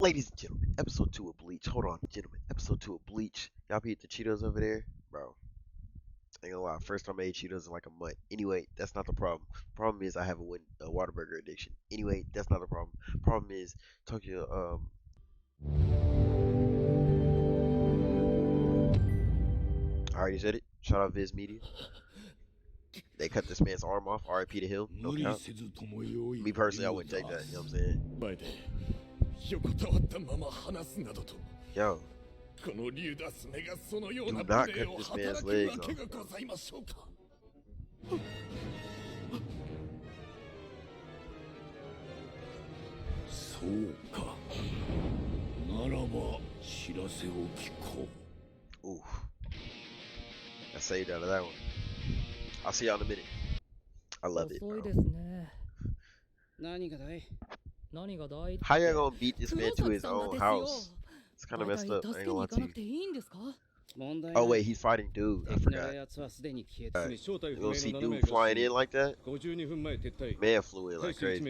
Ladies and gentlemen, episode 2 of Bleach. Hold on, gentlemen. Episode 2 of Bleach. Y'all eat the Cheetos over there? Bro, ain't gonna lie. First time I ate Cheetos in like a month. Anyway, that's not the problem. Problem is I have a Whataburger addiction. Anyway, that's not the problem. Problem is, Tokyo, I already said it. Shout out Viz Media. They cut this man's arm off. RIP to him. No count. Me personally, I wouldn't take that. You know what I'm saying? Yo. Do not cut this man's legs off. Ooh. I saved out of that one. I'll see y'all in a minute. I love it, bro. How y'all gonna beat this man to his own house? It's kind of messed up. I ain't gonna lie to you. Oh wait, he's fighting dude. I forgot. You gonna see dude flying in like that? Man flew in like crazy.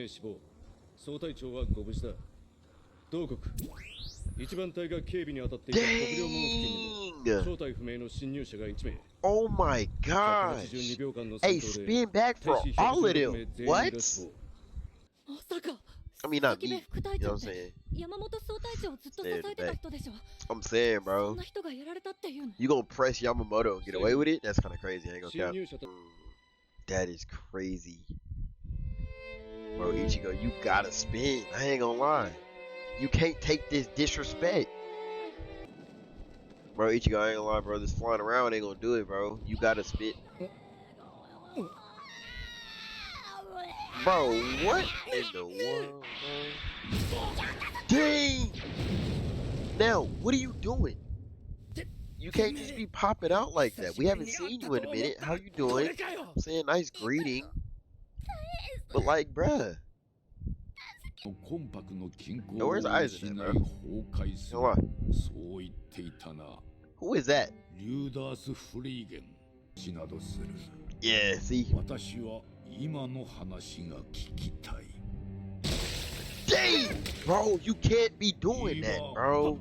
Dang! Oh my gosh! Hey, spin back for all of them. What? I mean, not me. You know what I'm saying? I'm saying, bro. You gonna press Yamamoto and get away with it? That's kind of crazy. I ain't gonna count. That is crazy. Bro, Ichigo, you gotta spin. I ain't gonna lie. You can't take this disrespect. Bro, Ichigo, I ain't gonna lie, bro. This flying around ain't gonna do it, bro. You gotta spit. Bro, what in the world, bro? Dang! Now, what are you doing? You can't just be popping out like that. We haven't seen you in a minute. How you doing? I'm saying nice greeting. But like, bruh. Yo, where's Aizen at, bro? Who is that? Yeah, see? Dang! Bro, you can't be doing that, bro.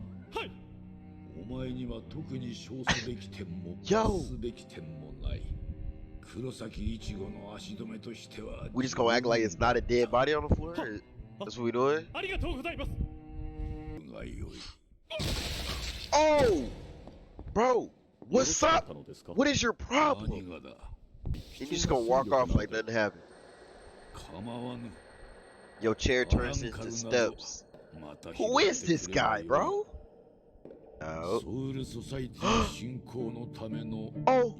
Yo! We just gonna act like it's not a dead body on the floor? That's what we doing? Oh! Bro, what's up? What is your problem? You just gonna walk off like nothing happened. Your chair turns into steps. Who is this guy, bro? Oh. Oh.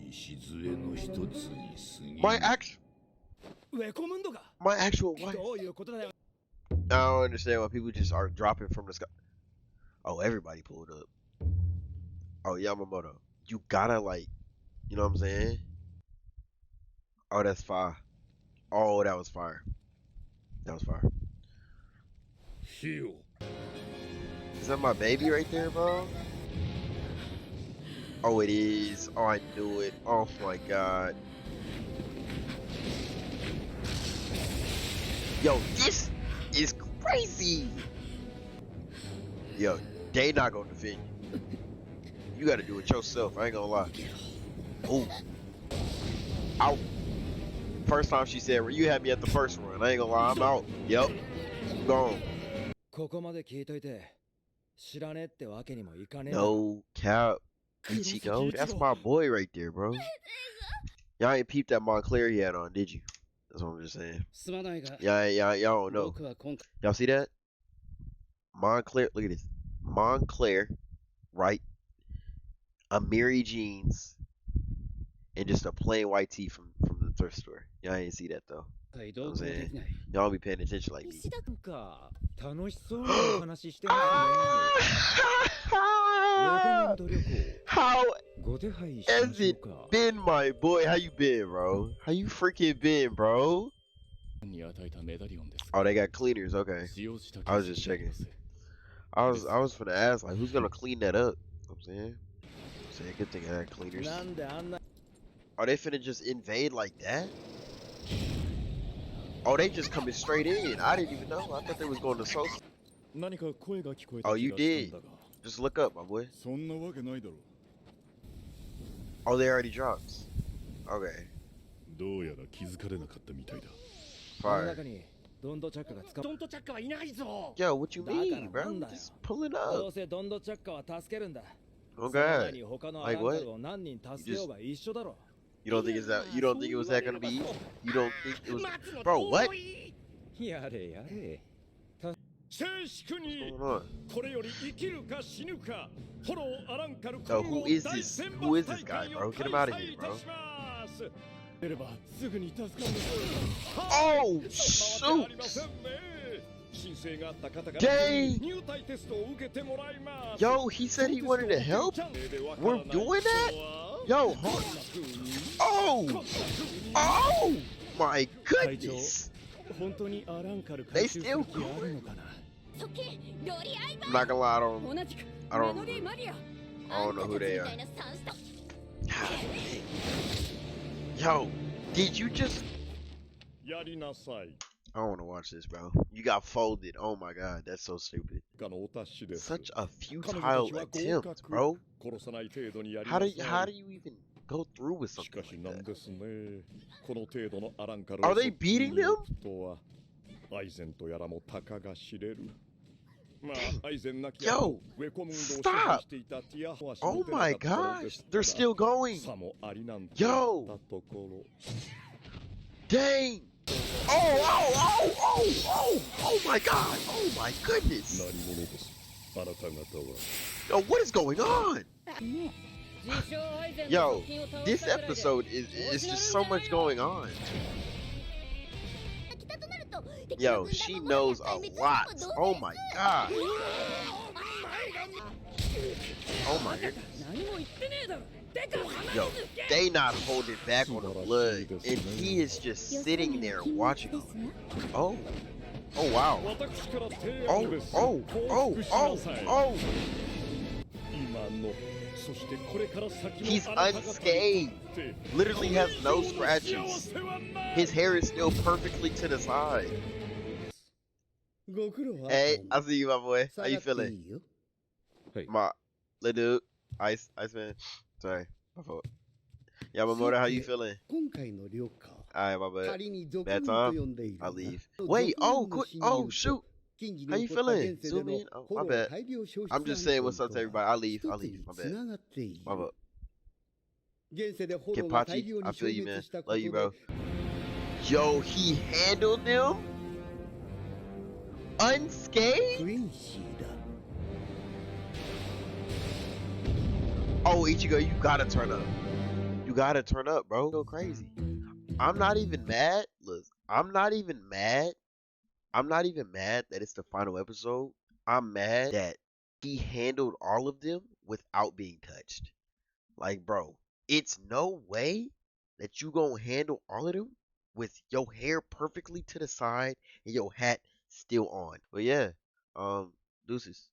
My actual wife. I don't understand why people just are dropping from the sky. Oh, everybody pulled up. Oh, Yamamoto. You gotta, like, you know what I'm saying? Oh, that's fire. Oh, that was fire. That was fire. Is that my baby right there, bro? Oh, it is. Oh, I knew it. Oh my god. Yo, this is crazy. Yo, they not gonna defend you. You gotta do it yourself. I ain't gonna lie. Ooh. Out. First time she said, well, you had me at the first run. I ain't gonna lie, I'm out. Yep. Gone. No cap. Ichigo, that's my boy right there, bro. Y'all ain't peeped that Montclair he had on, did you? That's what I'm just saying. Y'all don't know. Y'all see that? Montclair, look at this. Montclair, right? Amiri jeans, and just a plain white tee from the thrift store. Y'all ain't see that though. You know what I'm saying? Y'all don't be paying attention like me. How has it been, my boy? How you been, bro? How you freaking been, bro? Oh, they got cleaners. Okay, I was just checking. I was finna ask, like, who's gonna clean that up? You know what I'm saying, good thing I had cleaners. Are they finna just invade like that? Oh, they just coming straight in. I didn't even know. I thought they was going to Sosa. Oh, you did. Just look up, my boy. Oh, they already dropped. Okay. Fire. Yo, what you mean, bro? Just pull it up. Oh God. Like what? You don't think it's that? You don't think it was that gonna be easy? You don't think it was? Bro, what? What's going on? Yo, who is this? Who is this guy, bro? Get him out of here, bro. Oh, shoot! Dang! Yo, he said he wanted to help? We're doing that? Yo, hold. Oh! Oh! My goodness! They still going? I'm not gonna lie, I don't know who they are. Yo, did you just? I don't want to watch this, bro. You got folded. Oh my God, that's so stupid. Such a futile attempt, bro. How do you even go through with something like that? Are they beating them? Yo, stop! Oh my gosh, they're still going. Yo, dang! Oh my God! Oh my goodness! Yo, what is going on? Yo, this episode is just so much going on. Yo, she knows a lot. Oh my God. Oh my goodness. Yo, they not holding back on the blood, and he is just sitting there watching them. Oh. Oh wow. Oh. He's unscathed. Literally has no scratches. His hair is still perfectly to the side. Hey, I see you, my boy. How you feeling? My little dude, Iceman. Sorry, my fault. Yamamoto, how you feeling? Alright, my bad. Bad time? I leave. Wait, oh shoot. How you feeling? Zoom in? Oh, my bad. I'm just saying what's up to everybody. I leave. My bad. My bad. Kenpachi, I feel you, man. Love you, bro. Yo, he handled them unscathed? Oh, Ichigo, you gotta turn up. You gotta turn up, bro. Go crazy. I'm not even mad. Look, I'm not even mad that it's the final episode. I'm mad that he handled all of them without being touched. Like, bro, it's no way that you gonna handle all of them with your hair perfectly to the side and your hat still on. But yeah, deuces.